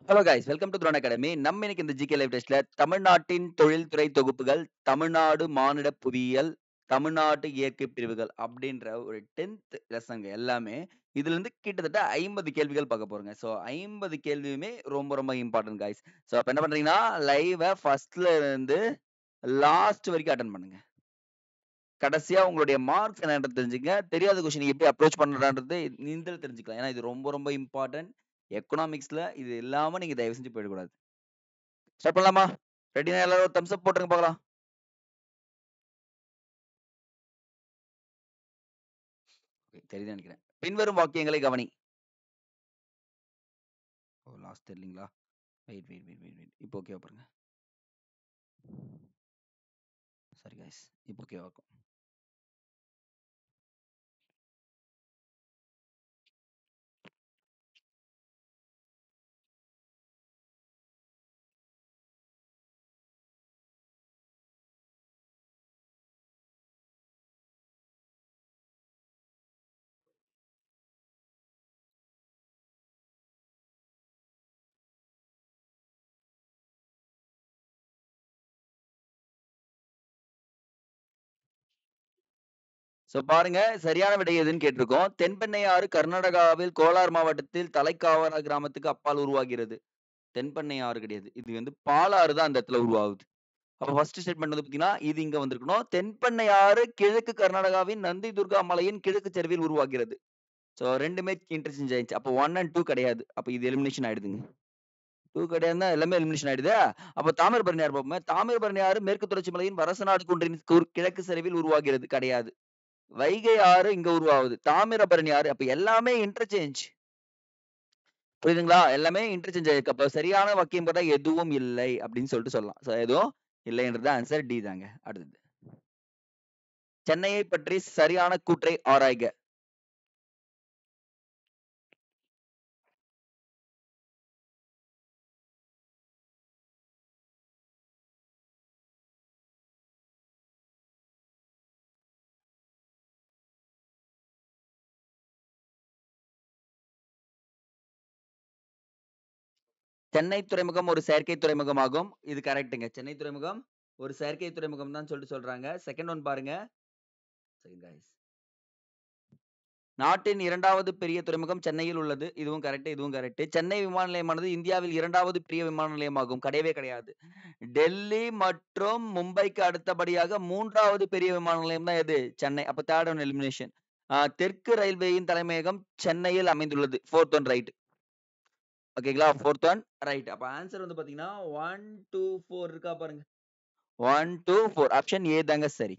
Hello guys welcome to Throne Academy. நம்ம இன்னைக்கு இந்த ஜிகே லைவ் டெஸ்ட்ல தமிழ்நாட்டின் தொழில்துறை தொகுப்புகள், தமிழ்நாடு மானிட புவியியல், தமிழ்நாட்டு இயற்கை பிரிவுகள் அப்படின்ற ஒரு 10th லெசன்ங்க எல்லாமே. இதுல இருந்து கிட்டத்தட்ட 50 கேள்விகள் பார்க்க போறோங்க. ஸோ 50 கேள்வியுமே ரொம்ப ரொம்ப இம்பார்ட்டன்ட் கைஸ். ஸோ அப்ப என்ன பண்றீங்கன்னா லைவ ஃபர்ஸ்ட்ல இருந்து லாஸ்ட் வரைக்கும் அட்டெண்ட் பண்ணுங்க. கடைசியா உங்களுடைய மார்க்ஸ் என்னன்றது தெரிஞ்சுங்க. தெரியாத கொஸ்டின் எப்படி அப்ரோச் பண்ணலான்றது நீங்களே தெரிஞ்சுக்கலாம். ஏன்னா இது ரொம்ப ரொம்ப இம்பார்ட்டன்ட். எக்கனாமிக்ஸ்ல இது இல்லாம நீங்க தயவு செஞ்சு போயிடக்கூடாது. ஸ்டார்ட் பண்ணலாமா? ரெடினா எல்லாரும் தம்ஸ் அப் போட்டுருங்க பார்க்கலாம். ஓகே, தெரியுதுன்னு நினைக்கிறேன். பின்வரும் வாக்கியங்களை கவனி. ஓ லாஸ்ட் தெரியலீங்களா? வெயிட். இப்போ ஓகேவா பாருங்க. Sorry guys. இப்போ ஓகேவா இருக்கும். ஸோ பாருங்க, சரியான விடை எதுன்னு கேட்டிருக்கோம். தென்பெண்ணை ஆறு கர்நாடகாவில் கோலார் மாவட்டத்தில் தலைக்காவரா கிராமத்துக்கு அப்பால் உருவாகிறது. தென்பெண்ணை ஆறு கிடையாது. இது வந்து பாலாறு தான் அந்த இடத்துல உருவாகுது. அப்ப ஃபர்ஸ்ட் ஸ்டேட்மெண்ட் வந்து பாத்தீங்கன்னா, இது இங்க வந்திருக்கணும். தென்பெண்ணை ஆறு கிழக்கு கர்நாடகாவின் நந்தி துர்கா மலையின் கிழக்கு சரிவில் உருவாகிறது. ஸோ 2மே இன்டர்சேஞ்ச் ஆயிடுச்சு. அப்போ 1 அண்ட் 2 கிடையாது. அப்ப இது எலிமினேஷன் ஆயிடுதுங்க. 2 கிடையாதுன்னா எல்லாமே எலிமினேஷன் ஆயிடுதா? அப்ப தாமிரபரணி ஆறு பார்ப்போமே. தாமிரபரணி ஆறு மேற்கு தொடர்ச்சி மலையின் வரசநாடு குன்றின் கிழக்கு சரிவில் உருவாகிறது. கிடையாது. வைகை ஆறு இங்க உருவாகுது. தாமிரபரணி ஆறு அப்ப எல்லாமே இன்டர்சேஞ்ச். புரியுதுங்களா? எல்லாமே இன்டர்சேஞ்ச் ஆயிருக்கு. அப்ப சரியான வாக்கியம் பார்த்தா எதுவும் இல்லை அப்படின்னு சொல்லிட்டு சொல்லலாம். ஸோ எதுவும் இல்லைன்றது ஆன்சர் டி தாங்க. அடுத்தது. சென்னையை பற்றி சரியான கூற்றை ஆராய்க. சென்னை துறைமுகம் ஒரு செயற்கை துறைமுகமாகும். இது கரெக்ட்டுங்க. சென்னை துறைமுகம் ஒரு செயற்கை துறைமுகம் தான் சொல்லிட்டு சொல்றாங்க. செகண்ட் ஒன் பாருங்க. சரி கைஸ். நாட்டின் 2வது பெரிய துறைமுகம் சென்னையில் உள்ளது. இதுவும் கரெக்ட், இதுவும் கரெக்ட். சென்னை விமான நிலையமானது இந்தியாவில் 2வது பெரிய விமான நிலையமாகும். கிடையவே கிடையாது. டெல்லி மற்றும் மும்பைக்கு அடுத்தபடியாக 3வது பெரிய விமான நிலையம் தான் எது? சென்னை. அப்ப தேர்ட் ஒன் எலிமினேஷன். தெற்கு ரயில்வேயின் தலைமையகம் சென்னையில் அமைந்துள்ளது. Fourth one right. ஓகேங்களா? Fourth one right. அப்ப ஆன்சர் வந்து பாத்தீங்கன்னா 1, 2, 4 இருக்கா பாருங்க. 1, 2, 4 ஆப்ஷன் ஏ தாங்க சரி.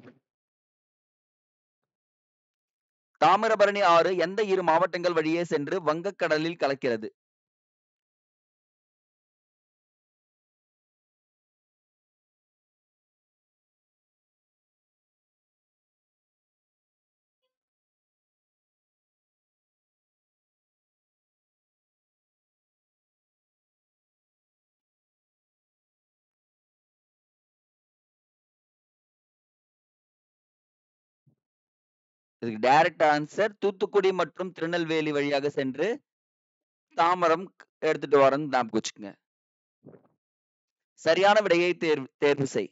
தாமிரபரணி ஆறு எந்த 2 மாவட்டங்கள் வழியே சென்று வங்கக்கடலில் கலக்கிறது? இதுக்கு டைரக்ட் ஆன்சர் தூத்துக்குடி மற்றும் திருநெல்வேலி வழியாக சென்று தாம்பரம் எடுத்துட்டு வரேன்னு ஞாபகம் வச்சுக்கோங்க. சரியான விடையை தேர்வு செய்.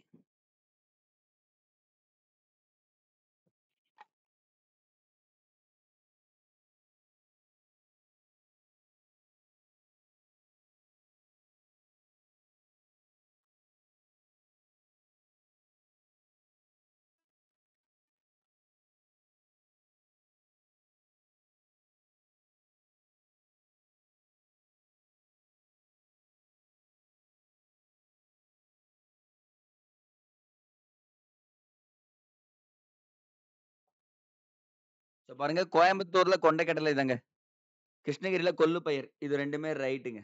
பாருங்க, கோயம்புத்தூர்ல கொண்டைக்கடலை தாங்க. கிருஷ்ணகிரியில கொள்ளு பயிர். இது 2மே ரைட்டுங்க.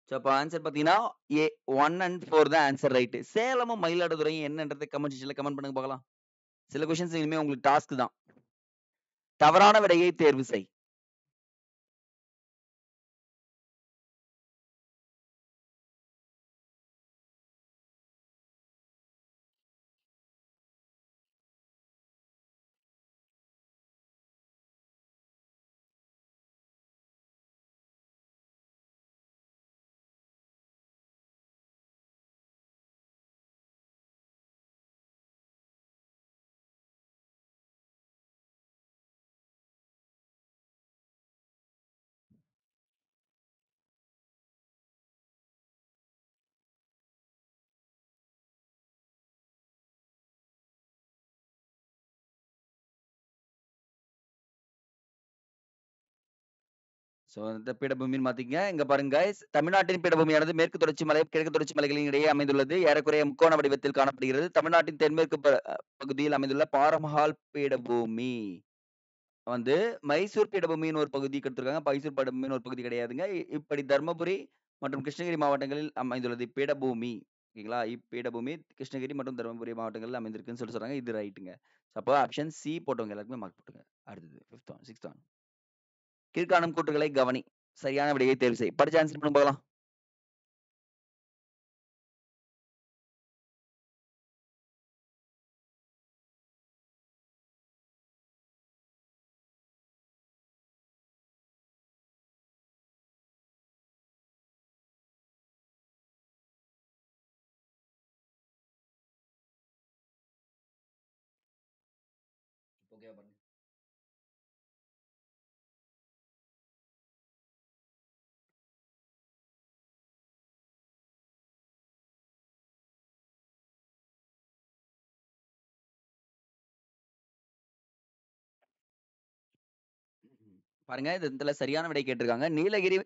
ஸோ அப்போ ஆன்சர் பார்த்தீங்கன்னா ஏ 1 அண்ட் 4 தான் ஆன்சர் ரைட்டு. சேலமும் மயிலாடுதுறையும் என்னன்றதை கமெண்ட் செக்ஷன்ல கமெண்ட் பண்ணுங்க பார்க்கலாம். சில கொஸ்டின்ஸ் இனிமே உங்களுக்கு டாஸ்க் தான். தவறான விடையை தேர்வு செய். ஸோ இந்த பீடபூமின்னு மாத்திக்கங்க. இங்க பாருங்க கைஸ். தமிழ்நாட்டின் பீடபூமியானது மேற்கு தொடர்ச்சி மலை, கிழக்கு தொடர்ச்சி மலைகளின் இடையே அமைந்துள்ளது. ஏறக்குறைய முக்கோண வடிவத்தில் காணப்படுகிறது. தமிழ்நாட்டின் தென்மேற்கு பகுதியில் அமைந்துள்ள பாரமஹால் பீடபூமி வந்து மைசூர் பீடபூமின்னு ஒரு பகுதி கொடுத்திருக்காங்க. மைசூர் பீடபூமின்னு ஒரு பகுதி கிடையாதுங்க. இப்படி தர்மபுரி மற்றும் கிருஷ்ணகிரி மாவட்டங்களில் அமைந்துள்ளது இப்பீடபூமி. ஓகேங்களா? இப்பீடபூமி கிருஷ்ணகிரி மற்றும் தர்மபுரி மாவட்டங்களில் அமைந்திருக்குன்னு சொல்றாங்க. இது ரைட்டுங்க. அப்போ ஆப்ஷன் சி போட்டவங்க எல்லாருக்குமே மார்க் போட்டுங்க. அடுத்தது 5th ஒன் 6th ஒன். கீழ்காணும் கூற்றுகளை கவனி. சரியான விடையை தேர்வு செய். படிச்சு ஆன்சர் பண்ண பார்க்கலாம். ஓகே பாருங்க. பாருங்க இதுல சரியான விடை கேட்டிருக்காங்க. நீலகிரி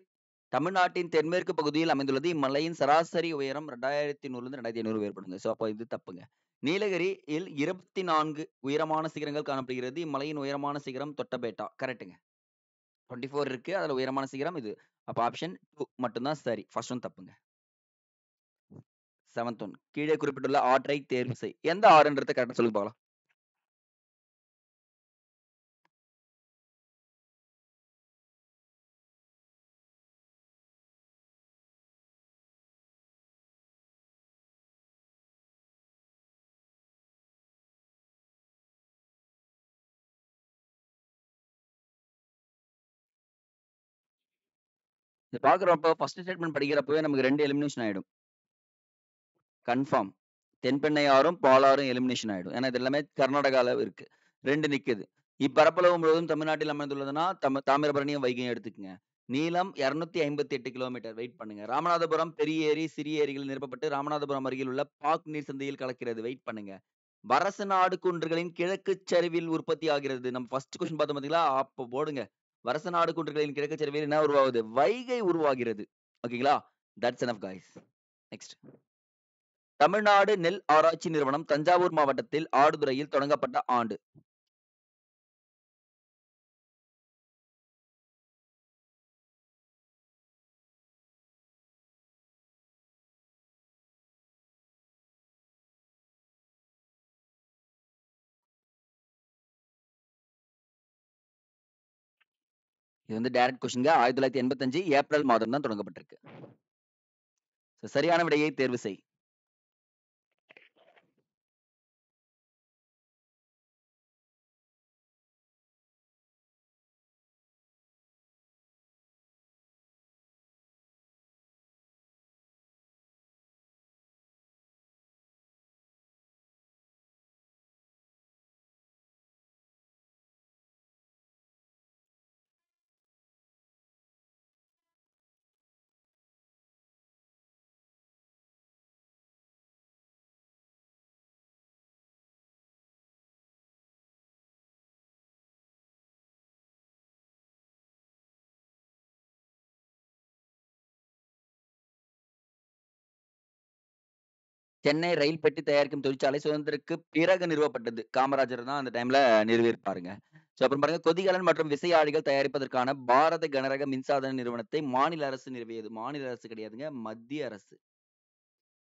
தமிழ்நாட்டின் தென்மேற்கு பகுதியில் அமைந்துள்ளது. இம்மலையின் சராசரி உயரம் 2100 2500 வேறுபடுங்க. ஸோ அப்போ இது தப்புங்க. நீலகிரியில் 24 உயரமான சிகரங்கள் காணப்படுகிறது. இம்மலையின் உயரமான சிகரம் தொட்டபேட்டா. கரெக்ட்டுங்க. 24 இருக்கு. அதுல உயரமான சிகரம் இது. அப்ப ஆப்ஷன் 2 மட்டும் தான் சரி. ஃபர்ஸ்ட் ஒன் தப்புங்க. 7th one. கீழே குறிப்பிட்டுள்ள ஆற்றை தேர்வு செய். எந்த ஆறுன்றத கரெக்ட்டா சொல்லுங்க பார்க்கலாம். இத பார்க்குறப்போ ஃபர்ஸ்ட் ஸ்டேட்மெண்ட் படிக்கிறப்பவே நமக்கு 2 எலிமினேஷன் ஆயிடும். கன்ஃபார்ம். தென்பெண்ணை ஆறும், பாலாறும் எலிமினேஷன் ஆயிடும். ஏன்னா இது எல்லாமே கர்நாடகால இருக்கு. 2 நிக்குது. இப்பரப்பளவு முழுவதும் தமிழ்நாட்டில் அமைந்துள்ளதுன்னா, தாமிரபரணியும் வைகையும் எடுத்துக்கங்க. நீளம் 258 கிலோமீட்டர். வெயிட் பண்ணுங்க. ராமநாதபுரம் பெரிய ஏரி, சிறிய ஏரிகள் நிரப்பப்பட்டு ராமநாதபுரம் அருகில் உள்ள பாக் நீர் சந்தியில் கலக்கிறது. வெயிட் பண்ணுங்க. வரசநாடு குன்றுகளின் கிழக்கு சரிவில் உற்பத்தி ஆகிறது. நம்ம ஃபர்ஸ்ட் கொஸ்டின் பார்த்தோம் பாத்தீங்களா? அப்ப போடுங்க. வரசநாடு குன்றுகளின் கிழக்கு சரிவில் என்ன உருவாகுது? வைகை உருவாகிறது. ஓகேங்களா? That's enough guys. Next. Tamil Nadu நெல் ஆராய்ச்சி நிறுவனம் தஞ்சாவூர் மாவட்டத்தில் ஆடுதுறையில் தொடங்கப்பட்ட ஆண்டு. இது வந்து டைரக்ட் கொஸ்டின்ங்க. 1985 ஏப்ரல் மாதம் தான் தொடங்கப்பட்டிருக்கு. சரியான விடையை தேர்வு செய். சென்னை ரயில் பெட்டி தயாரிக்கும் தொழிற்சாலை சுதந்திரத்துக்கு பிறகு நிறுவப்பட்டது. காமராஜர் தான் அந்த டைம்ல நிறுவியிருப்பாருங்க. ஸோ அப்புறம் பாருங்க கொதிகலன் மற்றும் விசையாழிகள் தயாரிப்பதற்கான பாரத கனரக மின்சாதன நிறுவனத்தை மாநில அரசு நிறுவியது. மாநில அரசு கிடையாதுங்க. மத்திய அரசு.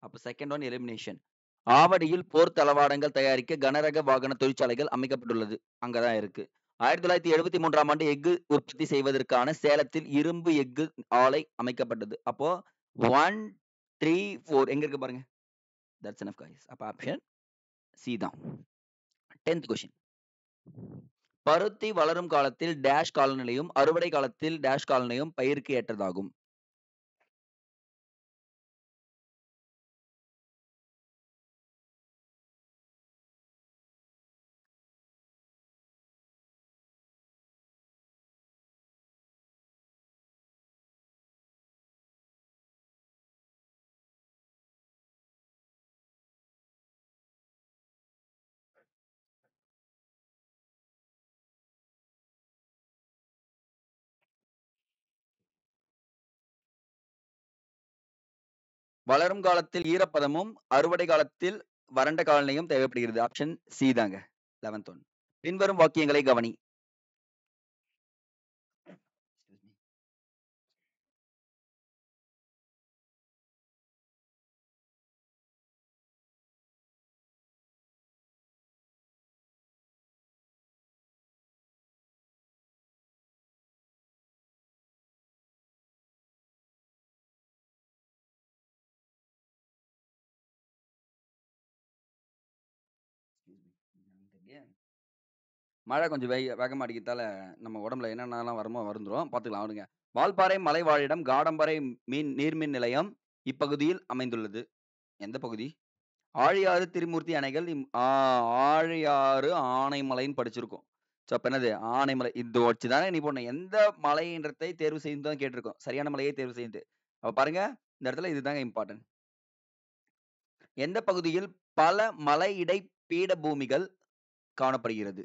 அப்ப செகண்ட் ஒன் எலிமினேஷன். ஆவடியில் போர் தளவாடங்கள் தயாரிக்க கனரக வாகன தொழிற்சாலைகள் அமைக்கப்பட்டுள்ளது. அங்கதான் இருக்கு. 1973ஆம் ஆண்டு எஃகு உற்பத்தி செய்வதற்கான சேலத்தில் இரும்பு எஃகு ஆலை அமைக்கப்பட்டது. அப்போ 1, 3, 4 எங்க இருக்கு பாருங்க. That's enough guys. அப்ப ஆப்ஷன் சி தான். 10th question. பருத்தி வளரும் காலத்தில் டேஷ் காலநிலையும் அறுவடை காலத்தில் டேஷ் காலநிலையும் பயிருக்கு ஏற்றதாகும். வளரும் காலத்தில் ஈரப்பதமும், அறுவடை காலத்தில் வறண்ட காலநிலையும் தேவைப்படுகிறது. ஆப்ஷன் சி தாங்க. 11th one. பின்வரும் வாக்கியங்களை கவனி. மழை கொஞ்சம் வேகமா அடிக்கிறதால நம்ம உடம்புல என்னென்னலாம் வருமோ வந்துரும். பார்த்துக்கலாம் விடுங்க. வால்பாறை மலை வாழிடம் காடம்பறை நீர்மின் நிலையம் இப்பகுதியில் அமைந்துள்ளது. எந்த பகுதி? ஆழியாறு திருமூர்த்தி அணைகள் ஆழியாறு ஆனைமலைன்னு படிச்சிருக்கோம். ஸோ அப்ப என்னது? ஆனைமலை. இது வச்சு தானே நீ போடணும். எந்த மலைன்றதை தேர்வு செய்து தான் கேட்டிருக்கோம். சரியான மலையை தேர்வு செய்து. அப்ப பாருங்க, இந்த இடத்துல இதுதாங்க இம்பார்ட்டன்ட். எந்த பகுதியில் பல மலை இடை பீடபூமிகள் காணப்படுகிறது?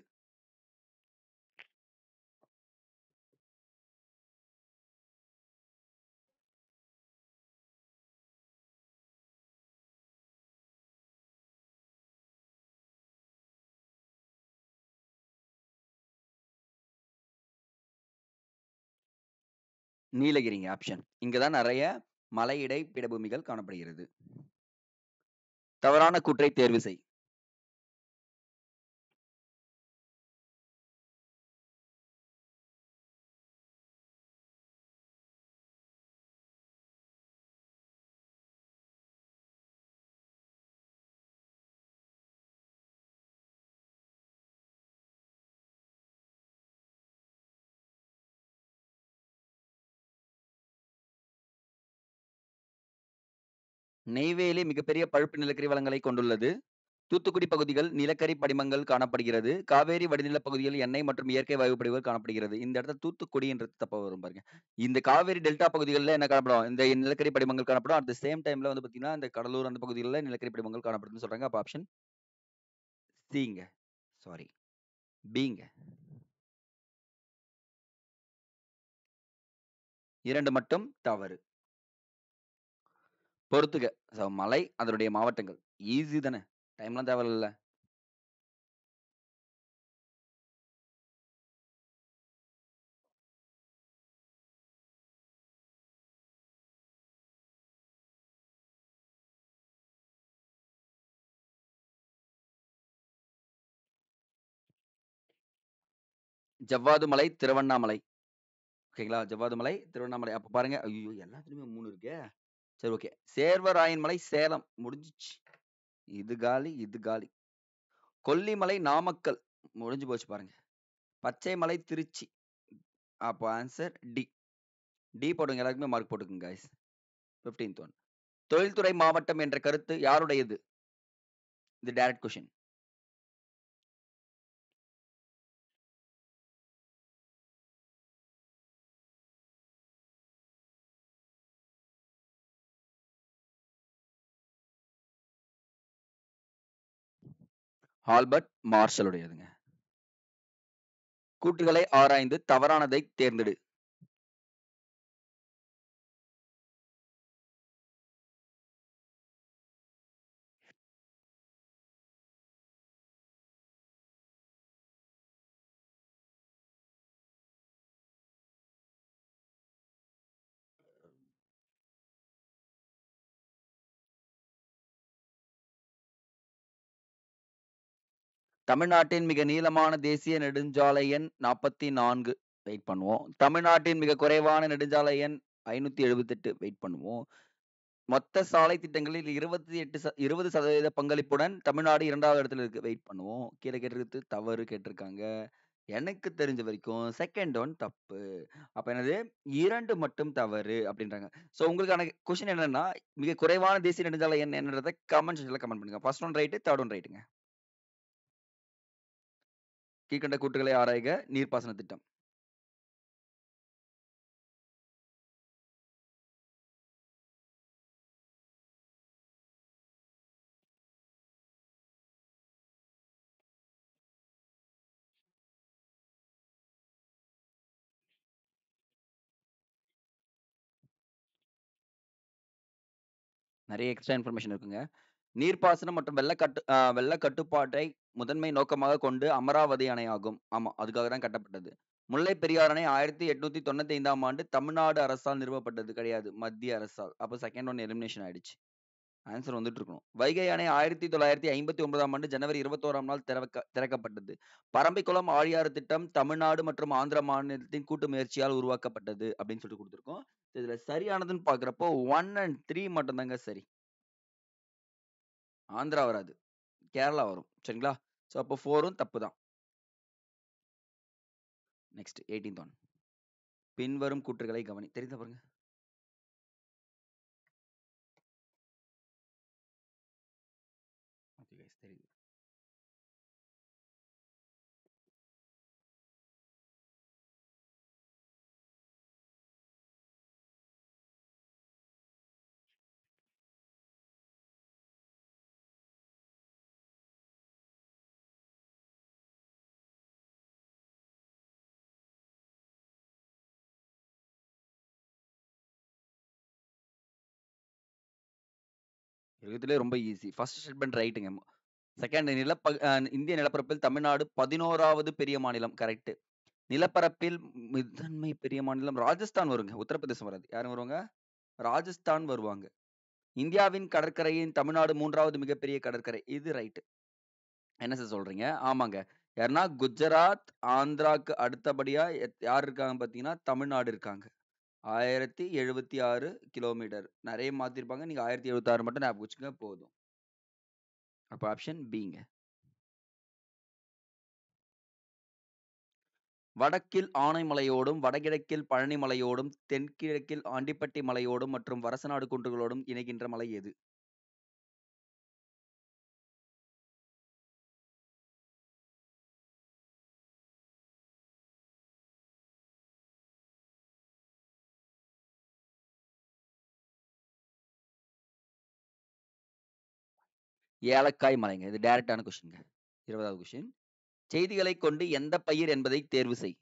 நீலகிரிங்க ஆப்ஷன். இங்க தான் நெறைய மலை இடை பீடபூமிகள் காணப்படுகிறது. தவறான கூற்றை தேர்வு செய். நெய்வேலி மிகப்பெரிய பழுப்பு நிலக்கரி வளங்களை கொண்டுள்ளது. தூத்துக்குடி பகுதிகள் நிலக்கரி படிமங்கள் காணப்படுகிறது. காவேரி வடிநில பகுதியில் எண்ணெய் மற்றும் இயற்கை வாயு படிவுகள் காணப்படுகிறது. இந்த இடத்துல தூத்துக்குடின்றது தப்பா வரும் பாருங்க. இந்த காவேரி டெல்டா பகுதிகள்ல என்ன காணப்படும்? இந்த நிலக்கரி படிமங்கள் காணப்படும். அட் த சேம் டைம்ல வந்து பார்த்தீங்கன்னா, இந்த கடலூர் அந்த பகுதிகள்ல நிலக்கரி படிமங்கள் காணப்படுதுன்னு சொல்றாங்க. அப்ப ஆப்ஷன் சிங்க. சாரி. பிங்க. 2 மட்டும் தவறு. பொறுத்துக்க. மலை, அதனுடைய மாவட்டங்கள். ஈஸி தானே. டைம்லாம் தேவையில்லல்ல. ஜவ்வாது மலை, திருவண்ணாமலை. ஓகேங்களா? ஜவ்வாது மலை, திருவண்ணாமலை. அப்ப பாருங்க. ஐயய்யோ! எல்லாத்துலயுமே 3 இருக்கே. சரி ஓகே. சேர்வராயன் மலை, சேலம். முடிஞ்சுச்சு. இது காலி, இது காலி. கொல்லிமலை, நாமக்கல். முடிஞ்சு போச்சு பாருங்க. பச்சை மலை, திருச்சி. அப்போ ஆன்சர் டி. டி போடுங்க. எல்லாருக்குமே மார்க் போட்டுக்கங்க கைஸ். 15th one. தொழில்துறை மாவட்டம் என்ற கருத்து யாருடையது? இது டைரக்ட் கொஸ்டின். ஆல்பர்ட் மார்ஷலுடையதுங்க. கூற்றுகளை ஆராய்ந்து தவறானதை தேர்ந்தெடு. தமிழ்நாட்டின் மிக நீளமான தேசிய நெடுஞ்சாலை எண் 44. வெயிட் பண்ணுவோம். தமிழ்நாட்டின் மிக குறைவான நெடுஞ்சாலை எண் 578. வெயிட் பண்ணுவோம். மொத்த சாலை திட்டங்களில் 20% பங்களிப்புடன் தமிழ்நாடு 2வது இடத்துல இருக்கு. வெயிட் பண்ணுவோம். கீழ கேட்டிருக்கிறது தவறு கேட்டிருக்காங்க. எனக்கு தெரிஞ்ச வரைக்கும் செகண்ட் ஒன் தப்பு. அப்ப என்னது? 2 மட்டும் தவறு அப்படின்றாங்க. சோ உங்களுக்கான கொஸ்டின் என்னன்னா, மிக குறைவான தேசிய நெடுஞ்சாலை எண் என்னன்றத கமெண்ட் செக்ஷன்ல கமெண்ட் பண்ணுங்க. First one right, third one ரைட்டுங்க. கீழ்க்கண்ட கூற்றுகளை ஆராய்க. நீர்ப்பாசன திட்டம். நிறைய எக்ஸ்ட்ரா இன்ஃபர்மேஷன் இருக்குங்க. நீர்ப்பாசனம் மற்றும் வெள்ள கட்டுப்பாட்டை முதன்மை நோக்கமாக கொண்டு அமராவதி அணை ஆகும். ஆமா, அதுக்காக தான் கட்டப்பட்டது. முல்லை பெரியாறு அணை 1895ஆம் ஆண்டு தமிழ்நாடு அரசால் நிறுவப்பட்டது கிடையாது. மத்திய அரசால். அப்ப செகண்ட் ஒன் எலிமினேஷன் ஆயிடுச்சு. ஆன்சர் வந்துட்டு இருக்கணும். வைகை அணை 1959ஆம் ஆண்டு ஜனவரி 21ஆம் நாள் திறக்கப்பட்டது. பரம்பிக்குளம் ஆழியாறு திட்டம் தமிழ்நாடு மற்றும் ஆந்திர மாநிலத்தின் கூட்டு முயற்சியால் உருவாக்கப்பட்டது அப்படின்னு சொல்லிட்டு கொடுத்துருக்கோம். இதுல சரியானதுன்னு பாக்குறப்போ 1 and 3 மட்டும் தாங்க சரி. ஆந்திரா வராது, கேரளா வரும். சரிங்களா? ஸோ அப்போ 4ம் தப்பு தான். Next 18th one. பின்வரும் கூற்றுகளை கவனி. தெரியுதா பாருங்க. ஓகே கைஸ், தெரியுது. இருக்கிறதுலே ரொம்ப ஈஸி. ஃபர்ஸ்ட் ஸ்டேட்மெண்ட் ரைட்டுங்க. செகண்ட் இந்திய நிலப்பரப்பில் தமிழ்நாடு 11வது பெரிய மாநிலம். கரெக்ட். நிலப்பரப்பில் முதன்மை பெரிய மாநிலம் ராஜஸ்தான் வருங்க. உத்தரப்பிரதேசம் வராது. யாரும் வருவாங்க? ராஜஸ்தான் வருவாங்க. இந்தியாவின் கடற்கரையின் தமிழ்நாடு 3வது மிகப்பெரிய கடற்கரை. இது ரைட். என்ன சார் சொல்றீங்க? ஆமாங்க. யாருன்னா குஜராத், ஆந்திராக்கு அடுத்தபடியா யார் இருக்காங்க பார்த்தீங்கன்னா, தமிழ்நாடு இருக்காங்க. 1076 கிலோமீட்டர். நிறைய மாத்திருப்பாங்க. நீங்க 1076 மட்டும் ஞாபகம் வச்சுங்க போதும். அப்ப ஆப்ஷன் பிங்க. வடக்கில் ஆனைமலையோடும், வடகிழக்கில் பழனி மலையோடும், தென்கிழக்கில் ஆண்டிப்பட்டி மலையோடும் மற்றும் வரசநாடு குன்றுகளோடும் இணைகின்ற மலை எது? ஏலக்காய் மலைங்க. இது டைரக்டான கொஸ்டின்ங்க. 20வது கொஸ்டின். செய்திகளைக் கொண்டு எந்த பயிர் என்பதை தேர்வு செய்.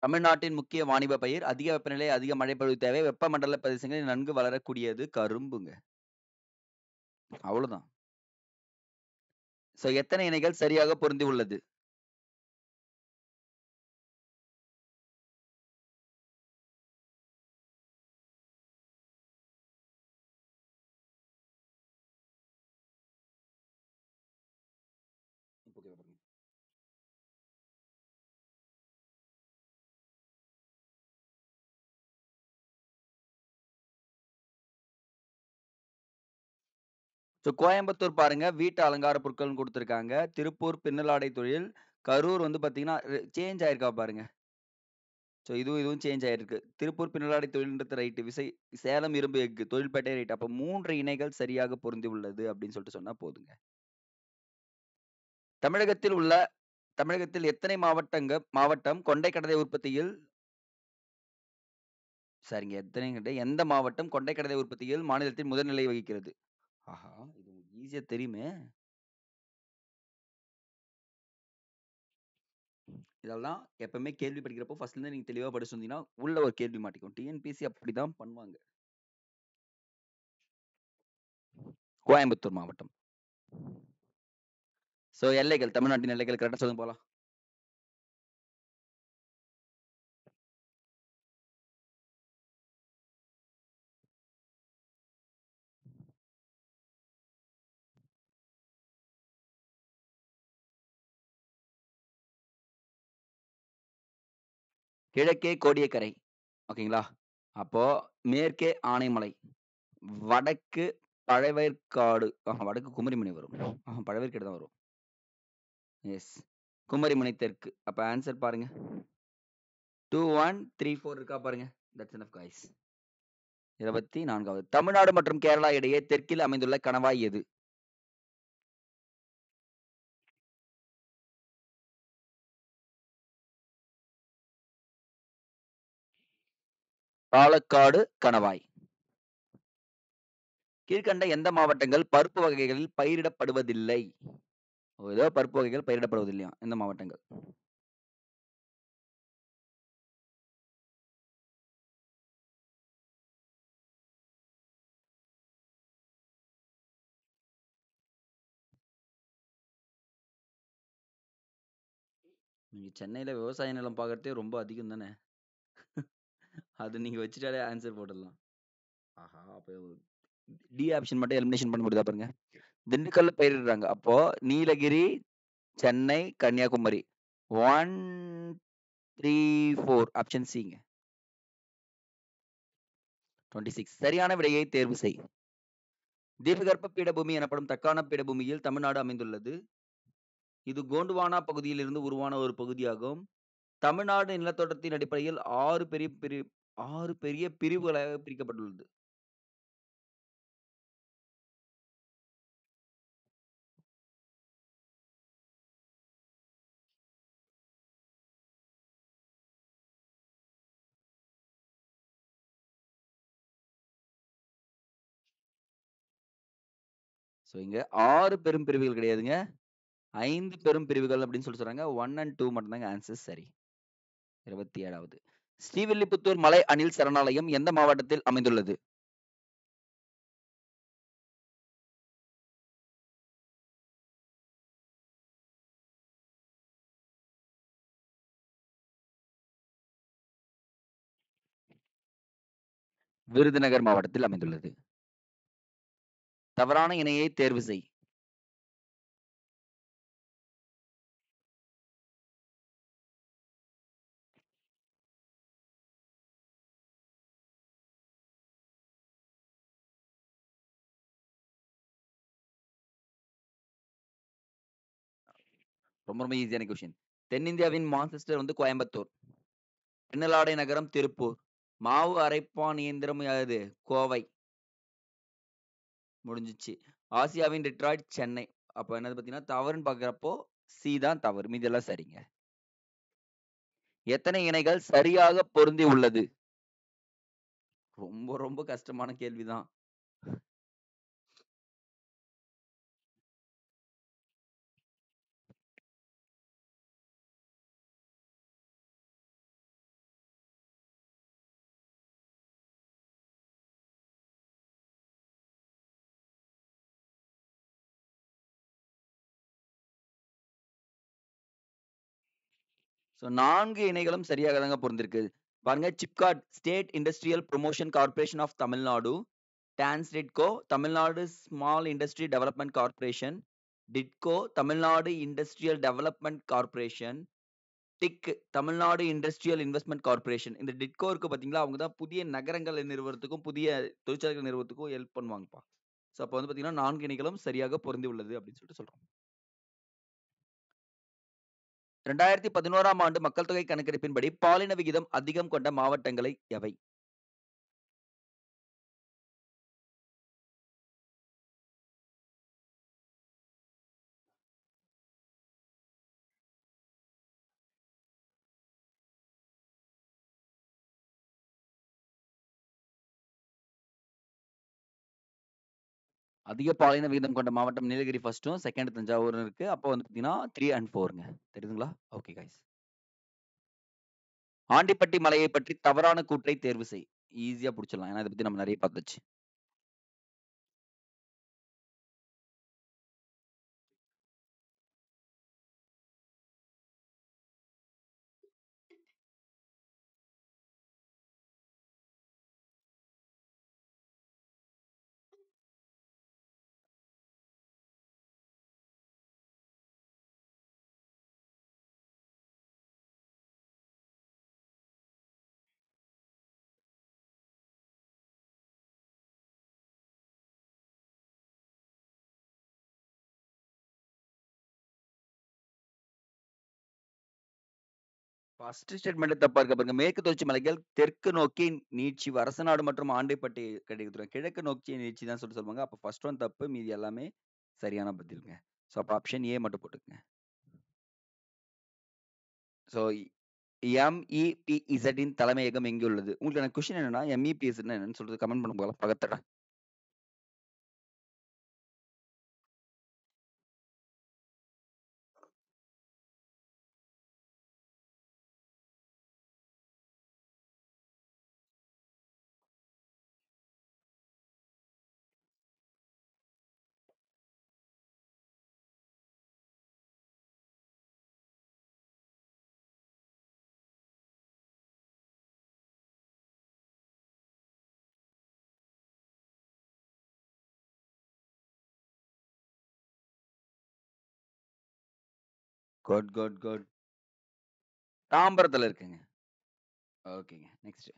தமிழ்நாட்டின் முக்கிய வாணிப பயிர். அதிக வெப்பநிலை, அதிக மழைப்பொழிவு தேவை. வெப்பமண்டல பிரதேசங்களில் நன்கு வளரக்கூடியது கரும்புங்க. அவ்வளவுதான். சோ எத்தனை இணைகள் சரியாக பொருந்தி உள்ளது? ஸோ கோயம்புத்தூர் பாருங்க, வீட்டு அலங்கார பொருட்கள்னு கொடுத்துருக்காங்க. திருப்பூர் பின்னலாடை தொழில். கரூர் வந்து பார்த்தீங்கன்னா, சேஞ்ச் ஆயிருக்கா பாருங்க. ஸோ இதுவும் சேஞ்ச் ஆயிருக்கு. திருப்பூர் பின்னலாடை தொழில்ன்றது ரைட்டு. சேலம் இரும்பு எஃகு, தொழில்பேட்டை ரைட். அப்ப 3 இணைகள் சரியாக பொருந்தி உள்ளது அப்படின்னு சொல்லிட்டு சொன்னா போதுங்க. தமிழகத்தில் எத்தனை மாவட்டம் கொண்டை கடலை உற்பத்தியில் சரிங்க. எந்த மாவட்டம் கொண்டை கடலை உற்பத்தியில் மாநிலத்தின் முதல் வகிக்கிறது? ஆஹா! இது ஈஸியா தெரியுமே. இதெல்லாம் எப்பவுமே கேள்வி படிக்கிறப்போ ஃபர்ஸ்ட்ல இருந்து நீங்க தெளிவா படிச்சு வந்தீங்கன்னா, உள்ள ஒரு கேள்வி மாட்டிக்கும். டிஎன்பிஎஸ்சி அப்படிதான் பண்ணுவாங்க. கோயம்புத்தூர் மாவட்டம். சோ எல்லைகள், தமிழ்நாட்டின் எல்லைகள் கரெக்டா சொல்லுங்க போலாம். கிழக்கே கோடியக்கரை. ஓகேங்களா? அப்போ மேற்கே ஆனைமலை, வடக்கு பழவேற்காடு. வடக்கு குமரிமுனை வரும். பழவேற்காடு தான் வரும். எஸ். குமரிமுனை தெற்கு. அப்ப ஆன்சர் பாருங்க. 2 1 3 4 இருக்கா பாருங்க. That's enough guys. 24வது. தமிழ்நாடு மற்றும் கேரளா இடையே தெற்கில் அமைந்துள்ள கணவாய் எது? பாலக்காடு கணவாய். கீழ்க்கண்ட எந்த மாவட்டங்கள் பருப்பு வகைகளில் பயிரிடப்படுவதில்லை? ஏதோ பருப்பு வகைகள் பயிரிடப்படுவதில்லையாம். எந்த மாவட்டங்கள்? நீங்க சென்னையில விவசாய நிலம் பார்க்கறதே ரொம்ப அதிகம் தானே? அது நீங்க வச்சுட்டாலே ஆன்சர் போட்டுடலாம். ஆஹா! அப்ப டி ஆப்ஷன் மட்டும் எலிமினேஷன் பண்ண முடியுதா பாருங்க. திண்டுக்கல்ல பயிரிடுறாங்க. அப்போ நீலகிரி, சென்னை, கன்னியாகுமரி. 1, 3, 4 ஆப்ஷன் சிங்க. 26 சரியான விடையை தேர்வு செய். தீபகற்ப பீடபூமி எனப்படும் தக்காண பீடபூமியில் தமிழ்நாடு அமைந்துள்ளது. இது கோண்டுவானா பகுதியில் இருந்து உருவான ஒரு பகுதியாகும். தமிழ்நாடு நிலத்தோற்றத்தின் அடிப்படையில் 6 பெரிய பிரிவுகளாக பிரிக்கப்பட்டுள்ளது. ஸோ இங்க 6 பெரும் பிரிவுகள் கிடையாதுங்க. 5 பெரும் பிரிவுகள் அப்படின்னு சொல்லி சொல்றாங்க. 1 அண்ட் 2 மட்டும் தாங்க ஆன்சர் சரி. 27வது. ஸ்ரீவில்லிபுத்தூர் மலை அணில் சரணாலயம் எந்த மாவட்டத்தில் அமைந்துள்ளது? விருதுநகர் மாவட்டத்தில் அமைந்துள்ளது. தவறான இணையை தேர்வு செய். ரொம்ப ரொம்ப ஈஸியான கொஸ்டின். தென்னிந்தியாவின் மான்செஸ்டர் வந்து கோயம்புத்தூர். பின்னலாடை நகரம் திருப்பூர். மாவு அரைப்பான் இயந்திரம் யாது? கோவை. முடிஞ்சிச்சு. ஆசியாவின் டெட்ராய்ட் சென்னை. அப்போ என்னது பார்த்தீங்கன்னா தவறுன்னு பார்க்குறப்போ சி தான் தவறு. மீதெல்லாம் சரிங்க. எத்தனை இணைகள் சரியாக பொருந்தி உள்ளது? ரொம்ப ரொம்ப கஷ்டமான கேள்விதான். ஸோ 4 இணைகளும் சரியாக தாங்க பொருந்திருக்கு. பாருங்க SIPCOT state industrial promotion corporation of Tamil Nadu, TANSIDCO Tamil Nadu small industry development corporation, TIDCO Tamil Nadu industrial development corporation, TIIC Tamil Nadu industrial investment corporation. இந்த டிட்கோ இருக்கு பார்த்தீங்களா, அவங்க தான் புதிய நகரங்கள் நிறுவனத்துக்கும் புதிய தொழிற்சாலைகள் நிறுவனத்துக்கும் ஹெல்ப் பண்ணுவாங்கப்பா. ஸோ அப்போ வந்து பார்த்தீங்கன்னா 4 இணைகளும் சரியாக பொருந்தி உள்ளது அப்படின்னு சொல்லிட்டு சொல்றோம். 2011ஆம் ஆண்டு மக்கள் தொகை கணக்கெடுப்பின்படி பாலின விகிதம் அதிகம் கொண்ட மாவட்டங்களை எவை? அதிக பாலின விகிதம் கொண்ட மாவட்டம் நீலகிரி ஃபர்ஸ்ட்டும், செகண்ட் தஞ்சாவூர்னு இருக்கு. அப்போ வந்து பார்த்தீங்கன்னா 3 அண்ட் 4ங்க. தெரியுதுங்களா? Okay guys. ஆண்டிப்பட்டி மலையை பற்றி தவறான கூற்றை தேர்வு செய். ஈஸியா புடிச்சிடலாம். ஏன்னா இத பத்தி நம்ம நெறைய பார்த்தாச்சு. ஃபர்ஸ்ட் ஸ்டேட்மெண்ட் தப்பா இருக்கு பாருங்க. மேற்கு தொடர்ச்சி மலைகள் தெற்கு நோக்கி நீட்சி அரசநாடு மற்றும் ஆண்டிப்பட்டி கிடைக்குது. கிழக்கு நோக்கி நீட்சி தான் சொல்லுவாங்க. அப்ப ஃபர்ஸ்ட் ஒன் தப்பு. மீதி எல்லாமே சரியான பதில்ங்க. ஸோ அப்ப ஆப்ஷன் ஏ மட்டும் போட்டுக்கங்க. ஸோ MEPZ-இன் தலைமையகம் எங்கே உள்ளது? உங்களுக்கு எனக்கு கொஸ்டின் என்னன்னா, MEPZ-ன்னா என்னன்னு சொல்றது கமெண்ட் பண்ணுங்க போகலாம். பக்கத்துல. குட். தாம்பரத்துல இருக்குங்க. ஓகேங்க. நெக்ஸ்ட்.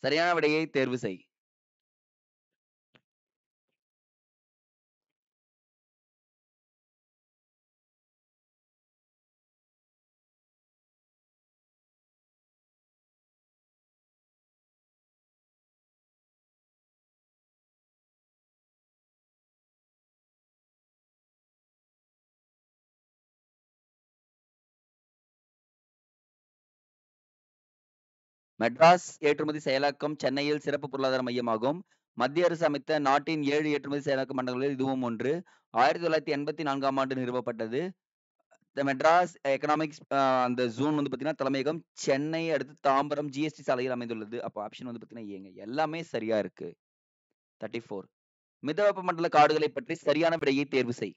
சரியான விடையை தேர்வு செய். மெட்ராஸ் ஏற்றுமதி செயலாக்கம் சென்னையில் சிறப்பு பொருளாதார மையமாகும். மத்திய அரசு அமைத்த நாட்டின் 7 ஏற்றுமதி செயலாக்க மண்டலங்களில் இதுவும் ஒன்று. 1984ஆம் ஆண்டு நிறுவப்பட்டது. மெட்ராஸ் எக்கனாமிக்ஸ் அந்த ஜோன் வந்து பார்த்தீங்கன்னா, தலைமையகம் சென்னை, அடுத்து தாம்பரம் ஜிஎஸ்டி சாலையில் அமைந்துள்ளது. அப்போ ஆப்ஷன் வந்து பார்த்தீங்கன்னா ஏங்க. எல்லாமே சரியா இருக்கு. 34. மிதவெப்ப மண்டல காடுகளை பற்றி சரியான விடையை தேர்வு செய்.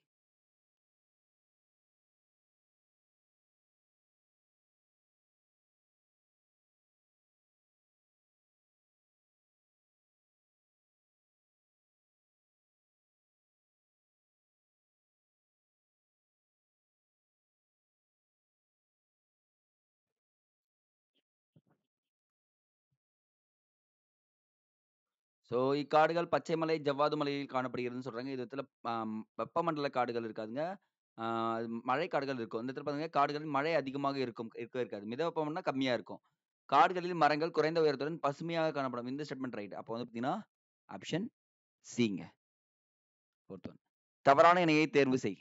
ஸோ இக்காடுகள் பச்சைமலை, ஜவ்வாது மலையில் காணப்படுகிறதுன்னு சொல்றாங்க. இது இடத்துல வெப்பமண்டல காடுகள் இருக்காதுங்க. ஆ மழை காடுகள் இருக்கும். இந்த இடத்துல பாருங்க காடுகளில் மழை அதிகமாக இருக்கவே இருக்காது. மிதவெப்பம்னா கம்மியா இருக்கும். காடுகளில் மரங்கள் குறைந்த உயரத்துடன் பசுமையாக காணப்படும். இந்த ஸ்டேட்மெண்ட் ரைட். அப்போ வந்து பார்த்தீங்கன்னா, ஆப்ஷன் சிங்க. Fourth one. தவறான இணையை தேர்வு செய்.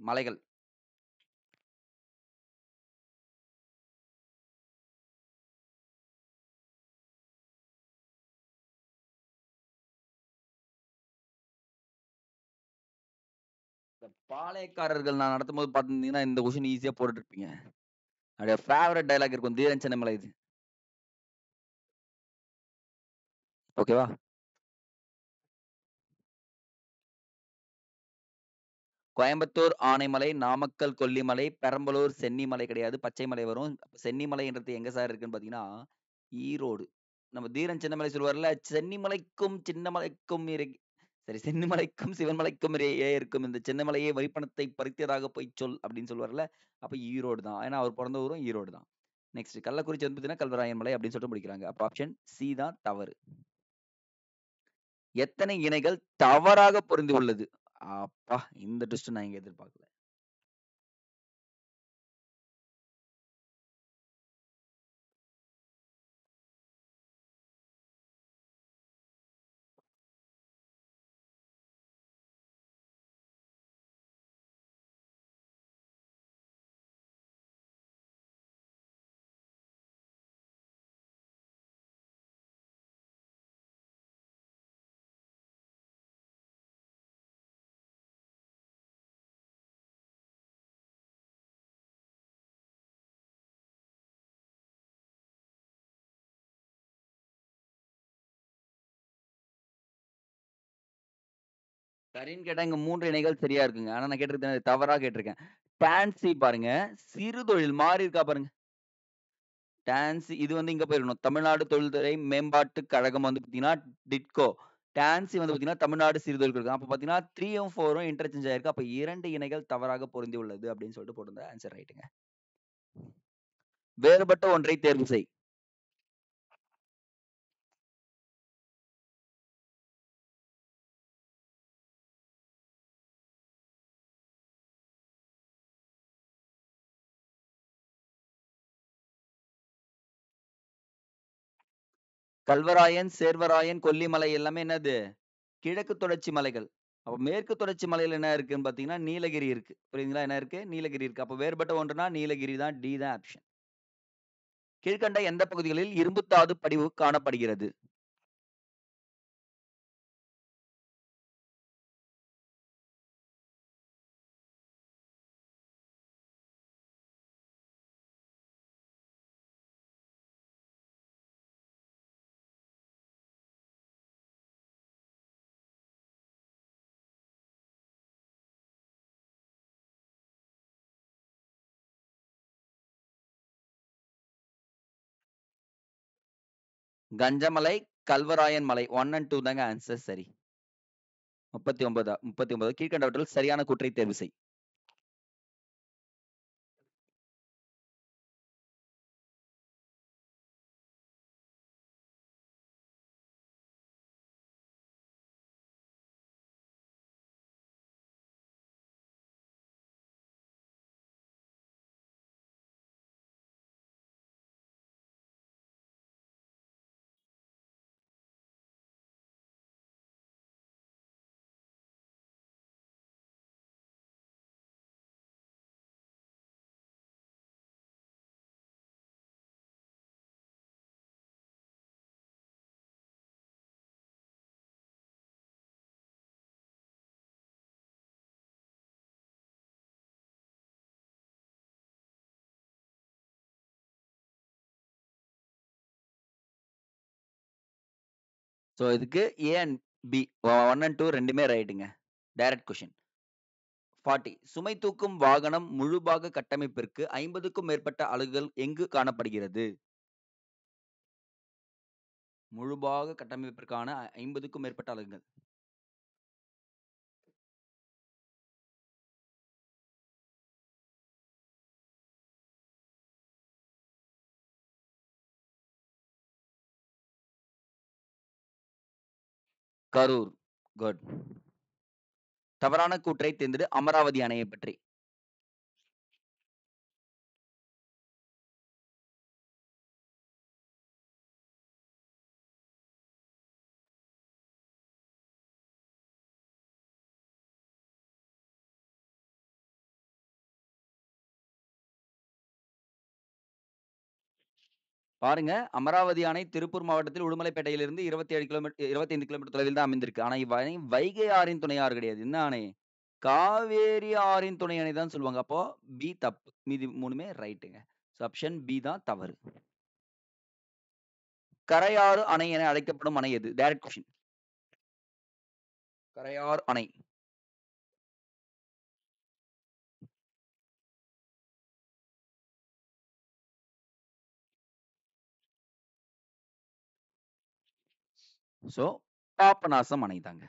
மலைகள். இந்த பாளையக்காரர்கள் நான் நடத்தும்போது பார்த்திருந்தீங்கன்னா, இந்த கொஸ்டின் ஈஸியா போட்டுருப்பீங்க. என்னுடைய ஃபேவரைட் டயலாக் இருக்கும். தீரன் சின்னமலை இது. ஓகேவா? கோயம்புத்தூர் ஆனைமலை, நாமக்கல் கொல்லிமலை, பெரம்பலூர் சென்னிமலை கிடையாது. பச்சைமலை வரும். சென்னிமலைன்றது எங்க சார் இருக்குன்னு பார்த்தீங்கன்னா, ஈரோடு. நம்ம தீரன் சின்னமலை சொல்லுவார்ல, "சென்னிமலைக்கும் சின்னமலைக்கும் சரி சென்னிமலைக்கும் சிவன்மலைக்கும் இடையே இருக்கும் இந்த சின்னமலையே வரிப்பணத்தை பறித்ததாக பொய்ச் சொல்" அப்படின்னு சொல்லுவார்ல. அப்ப ஈரோடு தான். ஏன்னா அவர் பொறந்த ஊரும் ஈரோடு தான். நெக்ஸ்ட் கள்ளக்குறிச்சி வந்து பார்த்தீங்கன்னா, கல்வராயன் மலை அப்படின்னு சொல்லிட்டு முடிக்கிறாங்க. அப்ப ஆப்ஷன் சி தான் தவறு. எத்தனை இணைகள் தவறாக பொருந்தி உள்ளது? அப்பா! இந்த ட்விஸ்ட் நான் இங்க எதிர்பார்க்கல. சரின்னு கேட்டா இங்க 3 இணைகள் சரியா இருக்குங்க. ஆனா நான் கேட்டிருக்கிறது தவறா கேட்டிருக்கேன். டான்சி பாருங்க. சிறுதொழில் மாறி இருக்கா பாருங்க. டான்சி இது வந்து இங்க போயிருக்கணும். தமிழ்நாடு தொழில்துறை மேம்பாட்டுக் கழகம் வந்து பார்த்தீங்கன்னா, டிட்கோ. டான்சி வந்து பார்த்தீங்கன்னா, தமிழ்நாடு சிறுதொழில் கழகம். அப்ப பார்த்தீங்கன்னா 3யும் 4ம் இன்டர்சேஞ்ச் ஆயிருக்கு. அப்ப 2 இணைகள் தவறாக பொருந்தி உள்ளது அப்படின்னு சொல்லிட்டு போட்டிருந்த ஆன்சர் ரைட்டுங்க. வேறுபட்ட ஒன்றை தேர்வு செய். கல்வராயன், சேர்வராயன், கொல்லிமலை எல்லாமே என்னது? கிழக்கு தொடர்ச்சி மலைகள். அப்ப மேற்கு தொடர்ச்சி மலையில என்ன இருக்குன்னு பார்த்தீங்கன்னா, நீலகிரி இருக்கு. புரியுதுங்களா? என்ன இருக்கு? நீலகிரி இருக்கு. அப்ப வேறுபட்ட ஒன்றுனா நீலகிரி தான். டி தான் ஆப்ஷன். கீழ்க்கண்ட எந்த பகுதிகளில் இரும்புத்தாது படிவு காணப்படுகிறது? கஞ்சமலை, கல்வராயன் மலை. 1 அண்ட் 2 தாங்க ஆன்சர் சரி. 39 கீழ்க்கண்டவற்றில் சரியான கூற்றை தேர்வு செய். ஸோ இதுக்கு ஏ அண்ட் பி 1 அண்ட் 2 ரெண்டுமே ரைட்டுங்க. Direct question. 40 சுமை தூக்கும் வாகனம் முழுபாக கட்டமைப்பிற்கு 50க்கும் மேற்பட்ட அலகுகள் எங்கு காணப்படுகிறது? முழுபாக கட்டமைப்பிற்கான 50க்கும் மேற்பட்ட அலகுகள். கரூர். குட். தவறான கூற்றை தேர்ந்தெடு. அமராவதி அணையை பற்றி. பாருங்க, அமராவதி அணை திருப்பூர் மாவட்டத்தில் உடுமலைப்பேட்டையிலிருந்து 25 கிலோமீட்டர் தொலைவில் தான் அமைந்திருக்கு. ஆனா இவ்வணை வைகை ஆறின் துணை ஆறு கிடையாது. என்ன அணை? காவேரி ஆறின் துணை அணை தான் சொல்லுவாங்க. அப்போ பி தப்பு. மீதி 3மே ரைட்டுங்க. ஸோ ஆப்ஷன் பி தான் தவறு. கரையாறு அணை என அழைக்கப்படும் அணை எது? Direct question. கரையார் அணை. ஸோ பாபநாசம் அணை தாங்க.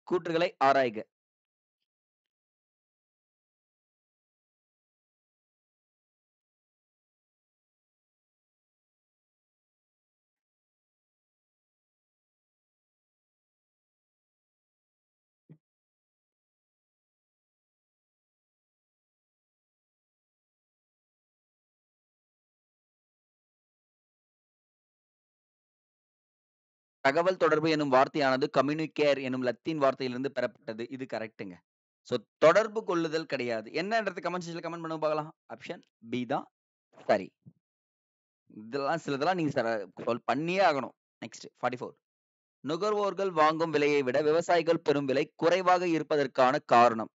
கூற்றுகளை ஆராய்க. தகவல் தொடர்பு எனும் வார்த்தையானது கம்யூனிகேர் எனும் லத்தீன் வார்த்தையிலிருந்து பெறப்பட்டது. இது கரெக்ட்டுங்க. ஸோ தொடர்பு கொள்ளுதல் கிடையாது. என்னன்றது கமெண்ட் செக்ஷன்ல கமெண்ட் பண்ணுங்க பார்க்கலாம். ஆப்ஷன் பி தான் சரி. இதெல்லாம் சிலதெல்லாம் நீங்க சால்வ் பண்ணியே ஆகணும். நெக்ஸ்ட் 44. நுகர்வோர்கள் வாங்கும் விலையை விட விவசாயிகள் பெறும் விலை குறைவாக இருப்பதற்கான காரணம்?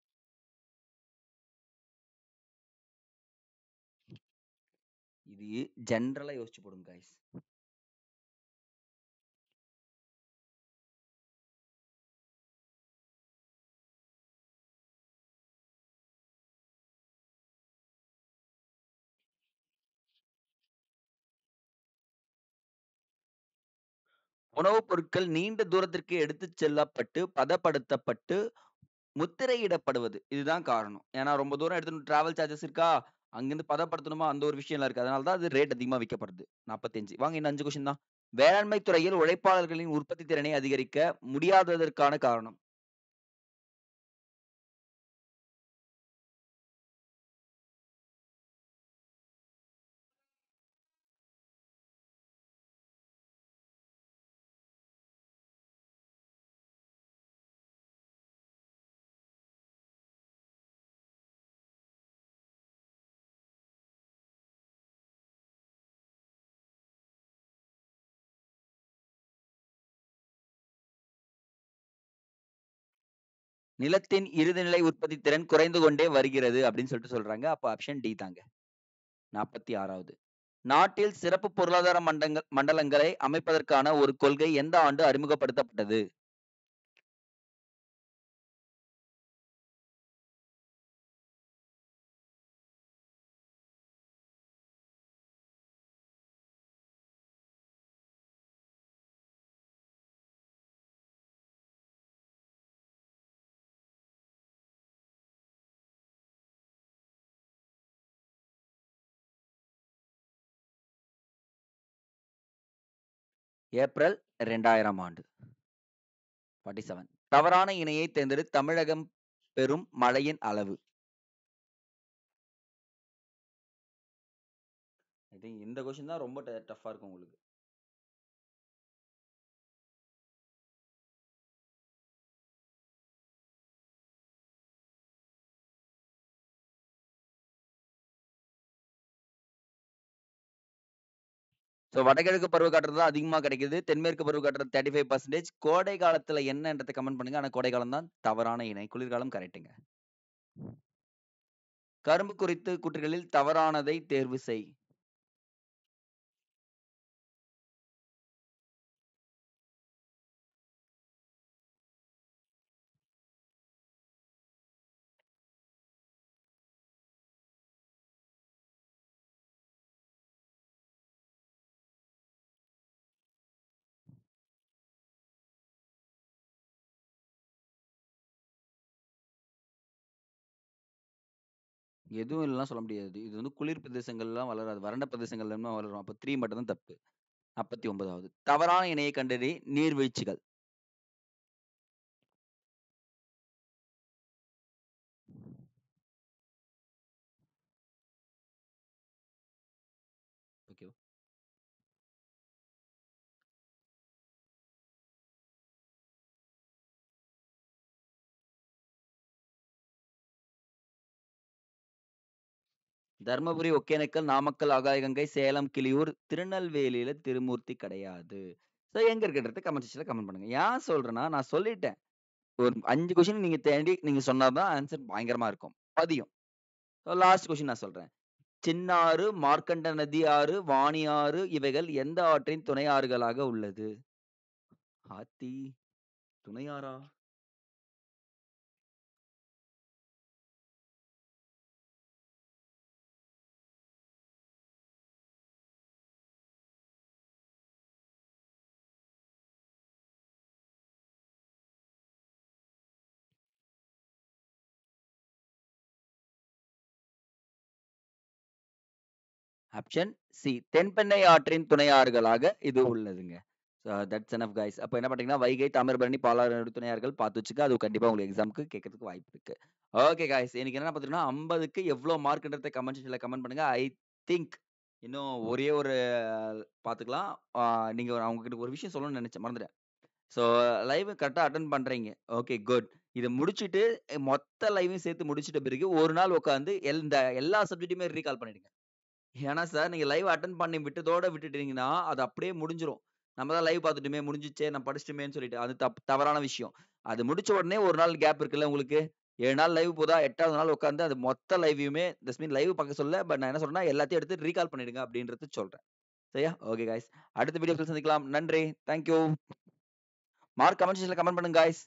இது ஜெனரலா யோசிச்சு போடுங்க கைஸ். உணவுப் பொருட்கள் நீண்ட தூரத்திற்கு எடுத்துச் செல்லப்பட்டு, பதப்படுத்தப்பட்டு, முத்திரையிடப்படுவது. இதுதான் காரணம். ஏன்னா ரொம்ப தூரம் எடுத்துட்டு டிராவல் சார்ஜஸ் இருக்கா? அங்கிருந்து பதப்படுத்தணுமா? அந்த ஒரு விஷயம்லாம் இருக்கு. அதனால தான் அது ரேட் அதிகமா விக்கப்படுது. 45. வாங்க இன்னும் 5 கொஸ்டின் தான். வேளாண்மை துறையில் உழைப்பாளர்களின் உற்பத்தி திறனை அதிகரிக்க முடியாததற்கான காரணம்? நிலத்தின் இறுதிநிலை உற்பத்தி திறன் குறைந்து கொண்டே வருகிறது அப்படின்னு சொல்றாங்க. அப்ப ஆப்ஷன் டி தாங்க. 46வது. நாட்டில் சிறப்பு பொருளாதார மண்டலங்களை அமைப்பதற்கான ஒரு கொள்கை எந்த ஆண்டு அறிமுகப்படுத்தப்பட்டது? ஏப்ரல் 2000 ஆண்டு. 47. தவறான இணையை தேர்ந்தெடு. தமிழகம் பெறும் மழையின் அளவு. இந்த கொஸ்டின் தான் ரொம்ப டஃப்பா இருக்கும் உங்களுக்கு. ஸோ வடகிழக்கு பருவக்காற்று தான் அதிகமா கிடைக்குது. தென்மேற்கு பருவக்காற்று 35%. கோடை காலத்துல என்னன்றத கமெண்ட் பண்ணுங்க. ஆனா கோடை காலம் தான் தவறான இணை. குளிர்காலம் கரெக்ட்டுங்க. கரும்பு குறித்து கூற்றுகளில் தவறானதை தேர்வு செய். எதுவும் இல்லலாம் சொல்ல முடியாது. இது வந்து குளிர் பிரதேசங்கள்லாம் வளராது. வறண்ட பிரதேசங்கள்ல தான் வளரும். அப்ப 3 மட்டும் தான் தப்பு. 49வது. தவறான இணையை கண்டறி. நீர்வீழ்ச்சிகள். ஓகே. தர்மபுரி, ஒகேனக்கல், நாமக்கல், ஆகாயகங்கை, சேலம், கிளியூர், திருநெல்வேலியில திருமூர்த்தி கிடையாது. ஸோ எங்க இருக்குன்றத கமெண்ட் செக்ஷன்ல கமெண்ட் பண்ணுங்க. ஏன் சொல்றேன்னா, நான் சொல்லிட்டேன். ஒரு 5 கொஸ்டின் நீங்க தேடி நீங்க சொன்னா தான் ஆன்சர் பயங்கரமா இருக்கும். பதியும். லாஸ்ட் கொஸ்டின் நான் சொல்றேன். சின்னாறு, மார்க்கண்ட நதி ஆறு, வாணி ஆறு இவைகள் எந்த ஆற்றின் துணை ஆறுகளாக உள்ளது? ஆத்தி துணை ஆறா? Option C. தென்பெண்ணை ஆற்றின் துணை ஆறுகளாக இது உள்ளதுங்க. That's enough guys. அப்ப என்ன பண்றீங்கன்னா, வைகை, தாமிரபரணி, பாலாறு துணை ஆறுகள் பார்த்து வச்சுக்க. அது கண்டிப்பா உங்களுக்கு எக்ஸாம்க்கு கேட்கறதுக்கு வாய்ப்பு இருக்கு. Okay guys. இன்னைக்கு என்ன பார்த்தீங்கன்னா, 50க்கு எவ்வளோ மார்க்ன்றத கமெண்ட் செக்ஷன்ல கமெண்ட் பண்ணுங்க. ஐ திங்க் இன்னும் ஒரே ஒரு பார்த்துக்கலாம். நீங்க நான் உங்ககிட்ட ஒரு விஷயம் சொல்லணும்னு நினைச்சேன். மறந்துட்டேன். ஸோ லைவ் கரெக்ட்டா அட்டெண்ட் பண்றீங்க. Okay good. இத முடிச்சுட்டு மொத்த லைவையும் சேர்த்து முடிச்சிட்ட பிறகு ஒரு நாள் உட்கார்ந்து இந்த எல்லா சப்ஜெக்ட்டையுமே ரீகால் பண்ணிடுங்க. ஏன்னா சார், நீங்க லைவ் அட்டெண்ட் பண்ணி விட்டதோட விட்டுட்டீங்கன்னா, அது அப்படியே முடிஞ்சிரும். நம்ம தான் லைவ் பார்த்துட்டோமே, முடிஞ்சிச்சே, நான் படிச்சுட்டோமேன்னு சொல்லிட்டு. அது தவறான விஷயம். அது முடிச்ச உடனே 1 நாள் கேப் இருக்குல்ல உங்களுக்கு. 7 நாள் லைவ் போதா, 8வது நாள் உட்கார்ந்து அது மொத்த லைவையுமே தட்ஸ் மீன் லைவ் பார்க்க சொல்லல. பட் நான் என்ன சொல்றேன்னா, எல்லாத்தையும் எடுத்து ரீகால் பண்ணிடுங்க அப்படின்றது சொல்றேன். சரியா? Okay guys. அடுத்த வீடியோல சந்திக்கலாம். நன்றி. Thank you. மார்க் கமெண்ட் செக்ஷன்ல கமெண்ட் பண்ணுங்க காய்ஸ்.